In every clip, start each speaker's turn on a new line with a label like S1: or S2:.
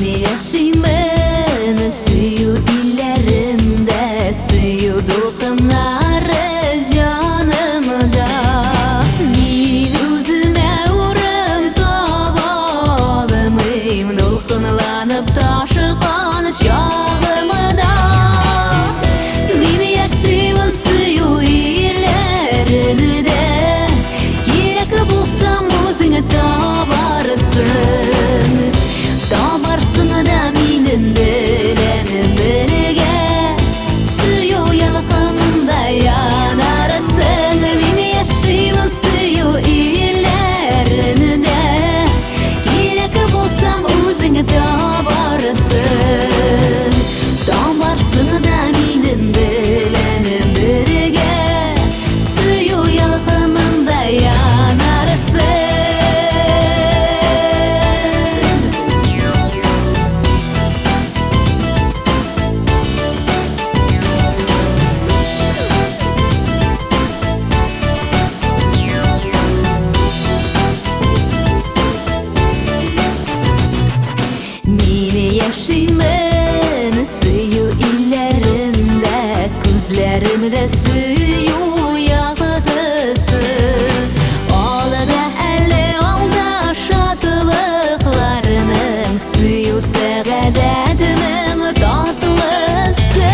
S1: яшимен сөю илләрендә, сөю дулкыннары җанымда. Мин үземә урын таба алмыйм, дулкынланып ташыган чагымда. Мин яшимен сөю илләрендә, кирәк булсам үзеңә табарсың. Табарсың да минем белән бергә, сөю ялкынында янарсың. Мин яшимен сөю илләрендә, кирәк булсам үзеңә табарсың. Табарсың да минем белән бергә, сөю ялкынында янарсың. Яшимен сөю илләрендә, күзләремдә сөю ягъдысы. Алда әле алда шатлыкларның, сөю сәгадәтнең татлысы.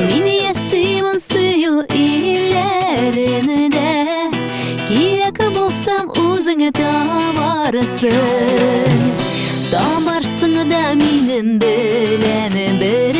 S1: Мин яшимен сөю илләрендә, кирәк булсам үзеңә табарсың. Табарсың да минем белән бергә.